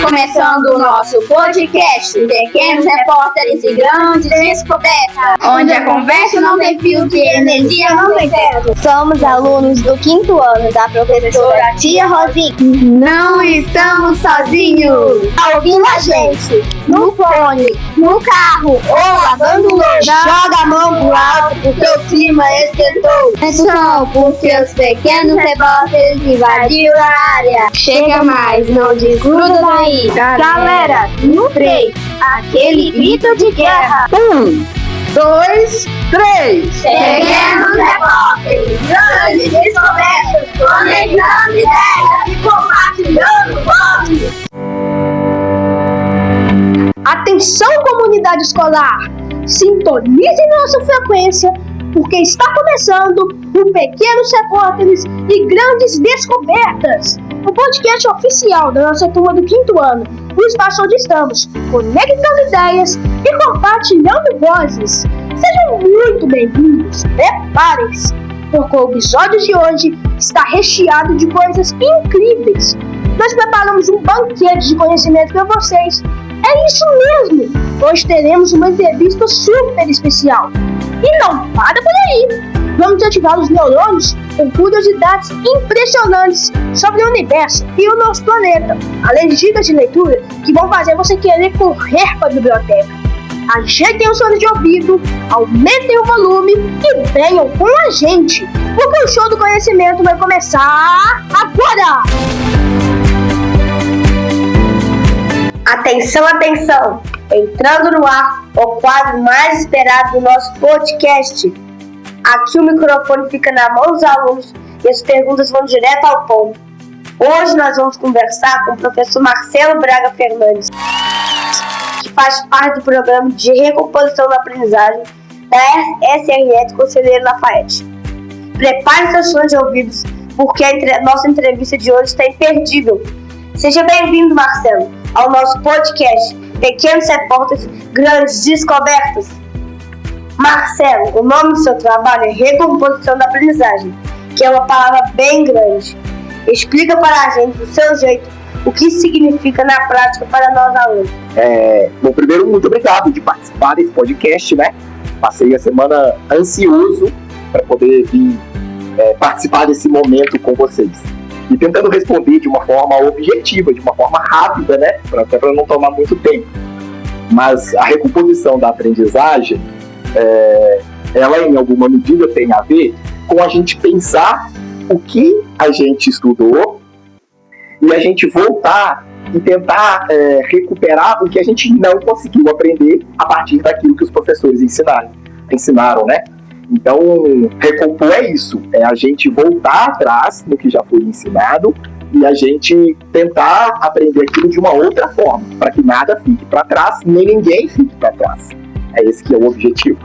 começando o nosso podcast Pequenos Repórteres e Grandes Descobertas, onde a conversa não tem filtro e a energia não tem teto. Somos alunos do 5º ano da professora Tia Rosinha. Não estamos sozinhos. Tá ouvindo a gente no fone, no carro ou lavando louça? Joga a mão pro alto porque o clima esquentou. Atenção, porque os pequenos repórteres invadiram a área. Chega mais, não desgruda daí. Galera, no 3, aquele grito de guerra. 1, 2, 3. Pequenos repórteres, grandes descobertas, conectando ideias e compartilhando votos. Atenção, comunidade escolar! Sintonize nossa frequência, porque está começando o Pequenos Repórteres e Grandes Descobertas, o podcast oficial da nossa turma do 5º ano, o espaço onde estamos conectando ideias e compartilhando vozes. Sejam muito bem-vindos, preparem-se, porque o episódio de hoje está recheado de coisas incríveis. Nós preparamos um banquete de conhecimento para vocês. É isso mesmo! Hoje teremos uma entrevista super especial. E não para por aí! Vamos ativar os neurônios com curiosidades impressionantes sobre o universo e o nosso planeta, além de dicas de leitura que vão fazer você querer correr para a biblioteca. Ajeitem o fone de ouvido, aumentem o volume e venham com a gente, porque o show do conhecimento vai começar agora! Atenção, atenção! Entrando no ar o quadro mais esperado do nosso podcast. Aqui o microfone fica na mão dos alunos e as perguntas vão direto ao ponto. Hoje nós vamos conversar com o professor Marcelo Braga Fernandes, que faz parte do programa de recomposição da aprendizagem da SRE Conselheiro Lafayette. Prepare seus fones de ouvidos, porque a nossa entrevista de hoje está imperdível. Seja bem-vindo, Marcelo, ao nosso podcast Pequenos Repórteres, Grandes Descobertas. Marcelo, o nome do seu trabalho é Recomposição da Aprendizagem, que é uma palavra bem grande. Explica para a gente, do seu jeito, o que significa na prática para nós alunos. Bom, primeiro, muito obrigado de participar desse podcast, né? Passei a semana ansioso para poder vir participar desse momento com vocês. E tentando responder de uma forma objetiva, de uma forma rápida, né? Até para não tomar muito tempo. Mas a recomposição da aprendizagem, ela em alguma medida tem a ver com a gente pensar o que a gente estudou e a gente voltar e tentar recuperar o que a gente não conseguiu aprender a partir daquilo que os professores ensinaram, né? Então, recompor é isso, é a gente voltar atrás no que já foi ensinado e a gente tentar aprender aquilo de uma outra forma, para que nada fique para trás, nem ninguém fique para trás. É esse que é o objetivo.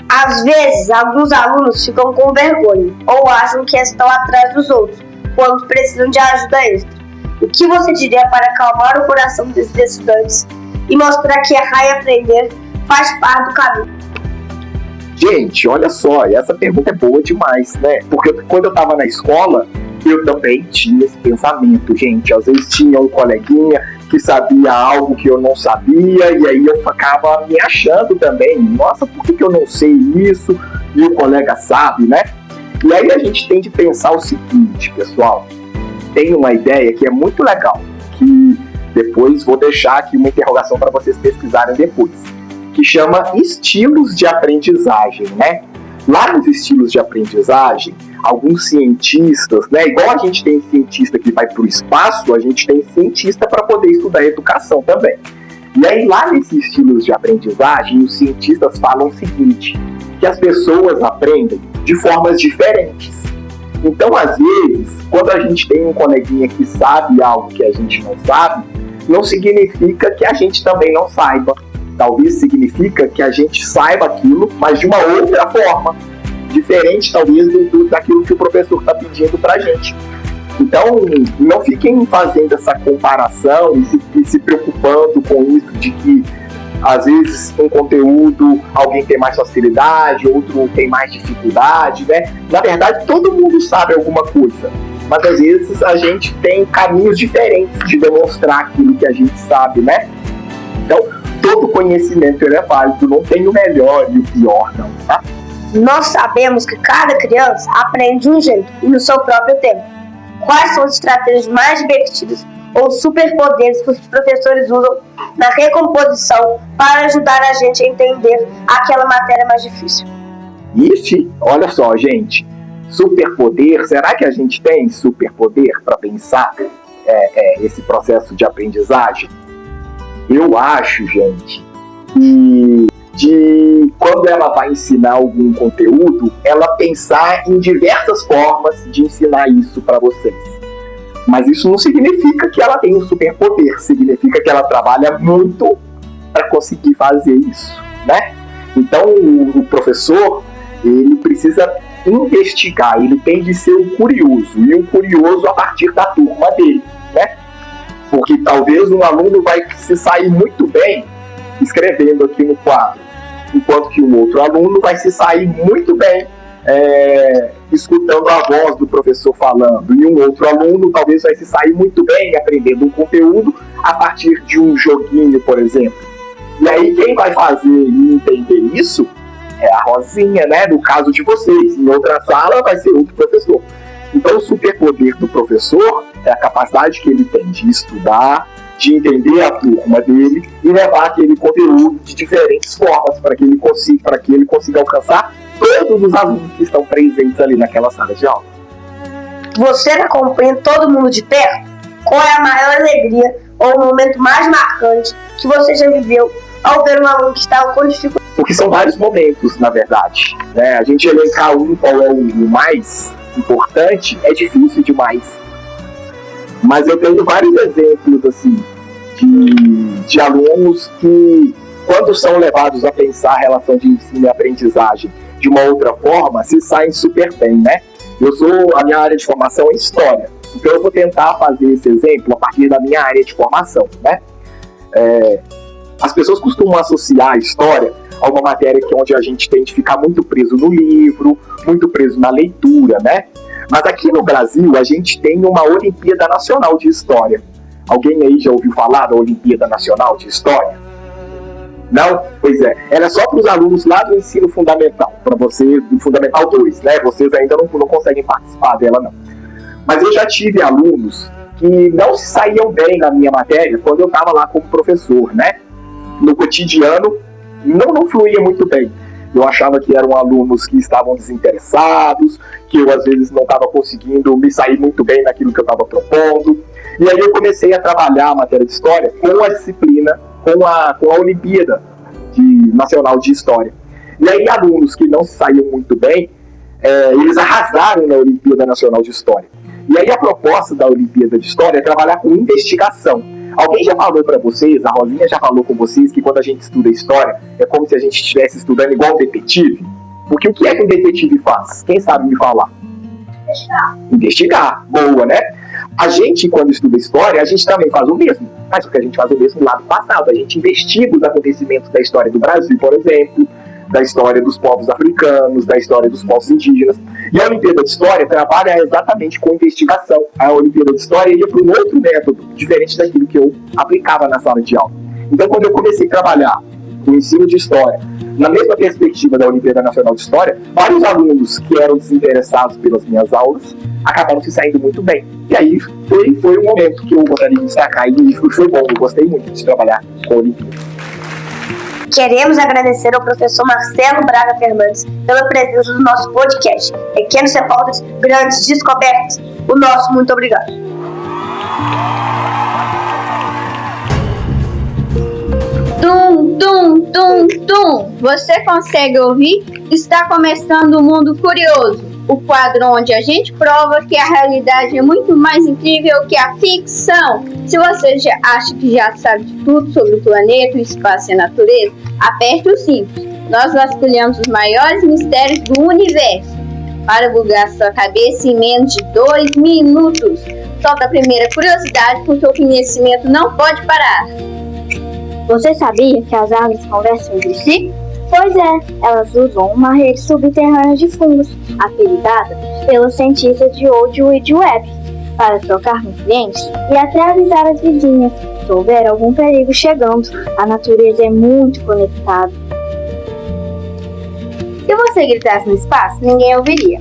Às vezes, alguns alunos ficam com vergonha ou acham que estão atrás dos outros quando precisam de ajuda extra. O que você diria para acalmar o coração desses estudantes e mostrar que errar e aprender faz parte do caminho? Gente, olha só, essa pergunta é boa demais, né? Porque quando eu estava na escola, eu também tinha esse pensamento, gente. Às vezes tinha um coleguinha que sabia algo que eu não sabia, e aí eu ficava me achando também. Nossa, por que eu não sei isso? E o colega sabe, né? E aí a gente tem de pensar o seguinte, pessoal. Tem uma ideia que é muito legal, que depois vou deixar aqui uma interrogação para vocês pesquisarem depois, que chama estilos de aprendizagem, né? Lá nos estilos de aprendizagem, alguns cientistas, né? Igual a gente tem cientista que vai para o espaço, a gente tem cientista para poder estudar educação também. E aí lá nesses estilos de aprendizagem, os cientistas falam o seguinte, que as pessoas aprendem de formas diferentes. Então, às vezes, quando a gente tem um coleguinha que sabe algo que a gente não sabe, não significa que a gente também não saiba. Talvez significa que a gente saiba aquilo, mas de uma outra forma, diferente talvez daquilo que o professor está pedindo para a gente. Então, não fiquem fazendo essa comparação e se preocupando com isso de que às vezes um conteúdo alguém tem mais facilidade, outro tem mais dificuldade, né? Na verdade, todo mundo sabe alguma coisa, mas às vezes a gente tem caminhos diferentes de demonstrar aquilo que a gente sabe, né? Então, todo conhecimento ele é válido, não tem o melhor e o pior, não, tá? Nós sabemos que cada criança aprende de um jeito e no seu próprio tempo. Quais são as estratégias mais divertidas ou superpoderes que os professores usam na recomposição para ajudar a gente a entender aquela matéria mais difícil? Ixi, olha só, gente, superpoder, será que a gente tem superpoder para pensar esse processo de aprendizagem? Eu acho, gente, que quando ela vai ensinar algum conteúdo, ela pensar em diversas formas de ensinar isso para vocês. Mas isso não significa que ela tem um superpoder, significa que ela trabalha muito para conseguir fazer isso, né? Então, o professor, ele precisa investigar, ele tem de ser um curioso, e um curioso a partir da turma dele, né? Porque talvez um aluno vai se sair muito bem escrevendo aqui no quadro, enquanto que um outro aluno vai se sair muito bem escutando a voz do professor falando, e um outro aluno talvez vai se sair muito bem aprendendo um conteúdo a partir de um joguinho, por exemplo. E aí quem vai fazer e entender isso é a Rosinha, né? No caso de vocês, em outra sala vai ser outro professor. Então o superpoder do professor é a capacidade que ele tem de estudar, de entender a turma dele e levar aquele conteúdo de diferentes formas para que ele consiga alcançar todos os alunos que estão presentes ali naquela sala de aula. Você acompanha todo mundo de perto? Qual é a maior alegria ou o momento mais marcante que você já viveu ao ver um aluno que estava com dificuldade? Porque são vários momentos, na verdade, né? A gente elencar qual é o mais importante é difícil demais. Mas eu tenho vários exemplos assim de alunos que, quando são levados a pensar a relação de ensino e aprendizagem de uma outra forma, se saem super bem, né? A minha área de formação é História, então eu vou tentar fazer esse exemplo a partir da minha área de formação, né? As pessoas costumam associar a História a uma matéria onde a gente tem de ficar muito preso no livro, muito preso na leitura, né? Mas aqui no Brasil a gente tem uma Olimpíada Nacional de História. Alguém aí já ouviu falar da Olimpíada Nacional de História? Não? Pois é. Ela é só para os alunos lá do ensino fundamental, para você do Fundamental 2, né? Vocês ainda não conseguem participar dela, não. Mas eu já tive alunos que não se saíam bem na minha matéria quando eu estava lá como professor, né? No cotidiano, não fluía muito bem. Eu achava que eram alunos que estavam desinteressados, que eu às vezes não estava conseguindo me sair muito bem naquilo que eu estava propondo. E aí eu comecei a trabalhar a matéria de História com a disciplina, com a Olimpíada Nacional de História. E aí alunos que não se saíam muito bem, eles arrasaram na Olimpíada Nacional de História. E aí a proposta da Olimpíada de História é trabalhar com investigação. Alguém já falou para vocês, a Rosinha já falou com vocês, que quando a gente estuda História, é como se a gente estivesse estudando igual um detetive? Porque o que é que um detetive faz? Quem sabe me falar? Investigar. Boa, né? A gente, quando estuda História, a gente também faz o mesmo. Mas porque a gente faz o mesmo lá do passado. A gente investiga os acontecimentos da história do Brasil, por exemplo, da história dos povos africanos, da história dos povos indígenas. E a Olimpíada de História trabalha exatamente com investigação. A Olimpíada de História ia para um outro método, diferente daquilo que eu aplicava na sala de aula. Então, quando eu comecei a trabalhar o ensino de História na mesma perspectiva da Olimpíada Nacional de História, vários alunos que eram desinteressados pelas minhas aulas acabaram se saindo muito bem. E aí foi um momento que eu gostaria de destacar e foi bom, eu gostei muito de trabalhar com a Olimpíada. Queremos agradecer ao professor Marcelo Braga Fernandes pela presença no nosso podcast. Pequenos Repórteres, Grandes Descobertas. O nosso muito obrigado. Tum, tum, tum, tum. Você consegue ouvir? Está começando o Mundo Curioso, o quadro onde a gente prova que a realidade é muito mais incrível que a ficção. Se você já acha que já sabe de tudo sobre o planeta, o espaço e a natureza, aperte o cinto. Nós vasculhamos os maiores mistérios do universo para bugar sua cabeça em menos de 2 minutos. Solta a primeira curiosidade, porque o conhecimento não pode parar. Você sabia que as árvores conversam entre si? Pois é, elas usam uma rede subterrânea de fungos, apelidada pelos cientistas de Woodward Webb. para trocar nutrientes e até avisar as vizinhas se houver algum perigo chegando. A natureza é muito conectada. Se você gritasse no espaço, ninguém ouviria.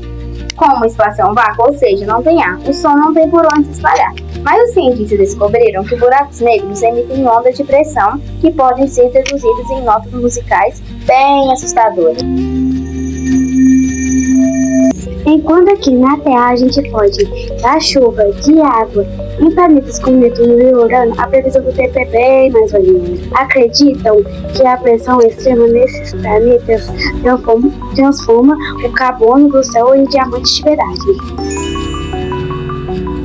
Como o espaço é um vácuo, ou seja, não tem ar, o som não tem por onde se espalhar. Mas os cientistas descobriram que buracos negros emitem ondas de pressão que podem ser traduzidas em notas musicais bem assustadoras. Enquanto aqui na Terra a gente pode da chuva, de água, em planetas como Netuno e Urano, a previsão do tempo é bem mais valiosa. Acreditam que a pressão extrema nesses planetas transforma o carbono do céu em diamantes de verdade.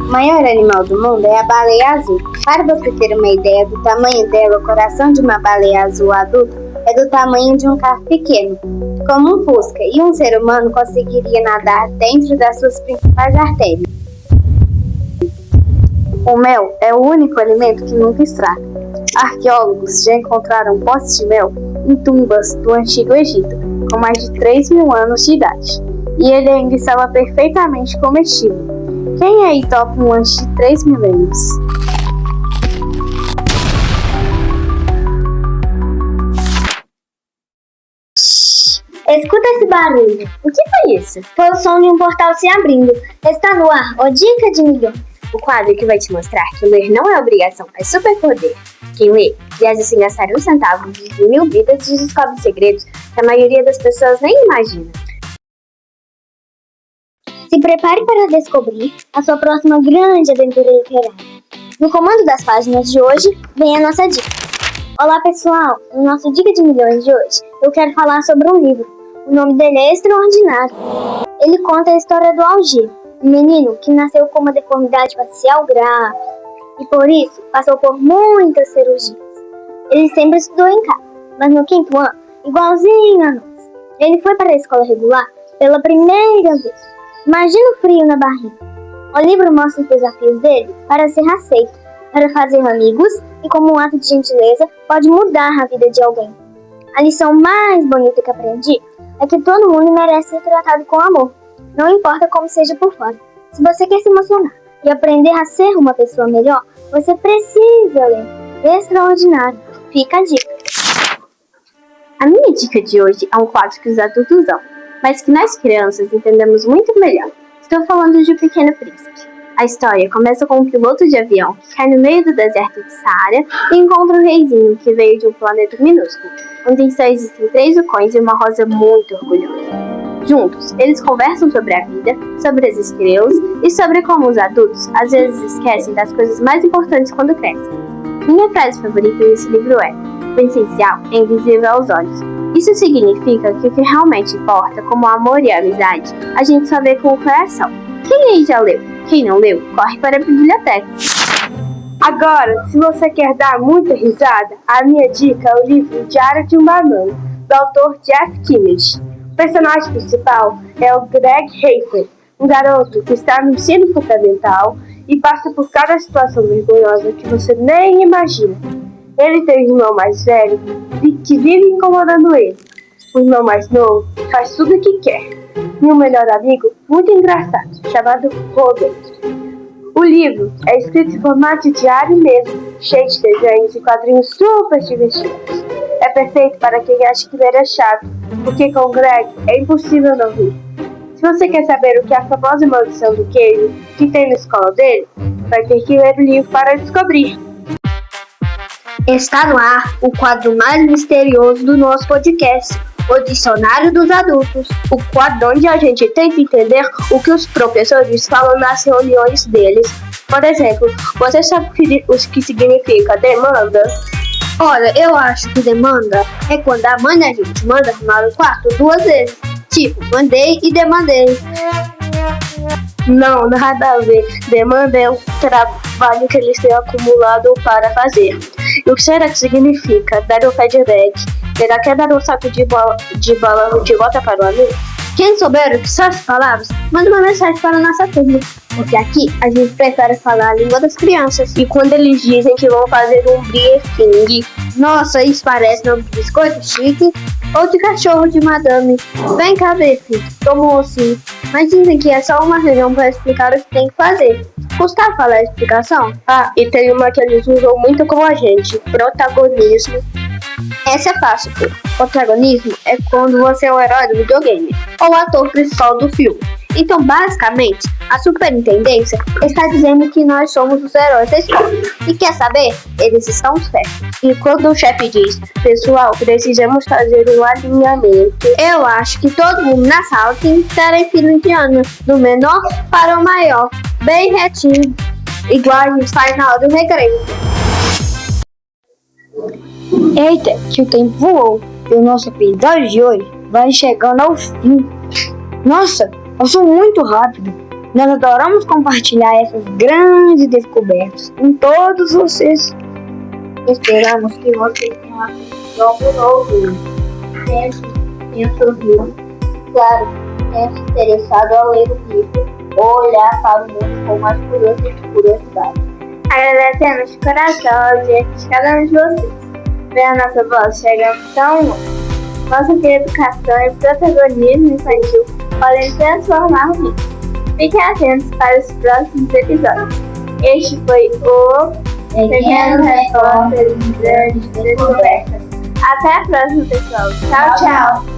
O maior animal do mundo é a baleia azul. Para você ter uma ideia do tamanho dela, o coração de uma baleia azul adulta é do tamanho de um carro pequeno, como um Fusca, e um ser humano conseguiria nadar dentro das suas principais artérias. O mel é o único alimento que nunca estraga. Arqueólogos já encontraram potes de mel em tumbas do Antigo Egito, com mais de 3 mil anos de idade, e ele ainda estava perfeitamente comestível. Quem aí topa um lanche de 3 milênios? Escuta esse barulho. O que foi isso? Foi o som de um portal se abrindo. Está no ar, o Dica de Milhões. O quadro que vai te mostrar que ler não é obrigação, é superpoder. Quem lê, viaja sem gastar um centavo, vive 1000 vidas e descobre segredos que a maioria das pessoas nem imagina. Se prepare para descobrir a sua próxima grande aventura literária. No comando das páginas de hoje, vem a nossa dica. Olá pessoal, no nosso Dica de Milhões de hoje, eu quero falar sobre um livro. O nome dele é extraordinário. Ele conta a história do Algir, um menino que nasceu com uma deformidade facial grave e por isso passou por muitas cirurgias. Ele sempre estudou em casa, mas no 5º ano, igualzinho a nós, ele foi para a escola regular pela primeira vez. Imagina o frio na barriga. O livro mostra os desafios dele para ser aceito, para fazer amigos e, como um ato de gentileza, pode mudar a vida de alguém. A lição mais bonita que aprendi é que todo mundo merece ser tratado com amor, não importa como seja por fora. Se você quer se emocionar e aprender a ser uma pessoa melhor, você precisa ler Extraordinário. Fica a dica. A minha dica de hoje é um quadro que os adultos usam, mas que nós crianças entendemos muito melhor. Estou falando de O Pequeno Príncipe. A história começa com um piloto de avião que cai no meio do deserto de Saara e encontra um reizinho que veio de um planeta minúsculo, onde só existem 3 vulcões e uma rosa muito orgulhosa. Juntos, eles conversam sobre a vida, sobre as estrelas e sobre como os adultos às vezes esquecem das coisas mais importantes quando crescem. Minha frase favorita desse livro é: o essencial é invisível aos olhos. Isso significa que o que realmente importa, como o amor e a amizade, a gente só vê com o coração. Quem aí já leu? Quem não leu, corre para a biblioteca. Agora, se você quer dar muita risada, a minha dica é o livro Diário de um Banana, do autor Jeff Kimmich. O personagem principal é o Greg Hafer, um garoto que está no ensino fundamental e passa por cada situação vergonhosa que você nem imagina. Ele tem um irmão mais velho que vive incomodando ele. O irmão mais novo faz tudo o que quer. E um melhor amigo muito engraçado, chamado Robert. O livro é escrito em formato de diário mesmo, cheio de desenhos e quadrinhos super divertidos. É perfeito para quem acha que ler é chato, porque com o Greg é impossível não rir. Se você quer saber o que é a famosa maldição do queijo que tem na escola dele, vai ter que ler o livro para descobrir. Está no ar o quadro mais misterioso do nosso podcast, o Dicionário dos Adultos. O quadro onde a gente tenta entender o que os professores falam nas reuniões deles. Por exemplo, você sabe o que significa demanda? Olha, eu acho que demanda é quando a mãe da gente manda arrumar o quarto 2 vezes. Tipo, mandei e demandei. Não, nada a ver. Demanda é o trabalho que eles têm acumulado para fazer. E o que será que significa dar o feedback? Será que é dar um saco de balão de volta para o amigo? Quem souber o que são as palavras, manda uma mensagem para a nossa turma, porque aqui a gente prefere falar a língua das crianças. E quando eles dizem que vão fazer um briefing, nossa, isso parece nome de biscoito chique ou de cachorro de madame. Vem cá ver, filho. Tomou sim. Mas dizem que é só uma reunião para explicar o que tem que fazer. Gustavo fala a explicação? Ah, e tem uma que eles usam muito com a gente: protagonismo. Essa é fácil, filho. Protagonismo é quando você é o herói do videogame, ou o ator principal do filme. Então, basicamente, a superintendência está dizendo que nós somos os heróis da história. E quer saber? Eles estão certos. E quando o chefe diz: pessoal, precisamos fazer um alinhamento, Eu acho que todo mundo na sala tem que estar em fila indiana, do menor para o maior, bem retinho, igual a gente faz na hora do recreio. Eita, que o tempo voou e o nosso episódio de hoje vai chegando ao fim. Nossa, passou muito rápido. Nós adoramos compartilhar essas grandes descobertas com todos vocês. Esperamos que vocês tenham aprendido algo novo. Tenha sorrido. Claro, tenha se interessado ao ler o livro ou olhar para o mundo com mais curiosidade. Agradecemos de coração a audiência de cada um de vocês. Ver a nossa voz chegando tão longe. Nossa educação e protagonismo infantil podem transformar o mundo. Fiquem atentos para os próximos episódios. Este foi o Pequenos Repórteres de Grandes Descobertas. Até a próxima, pessoal. Tchau, tchau!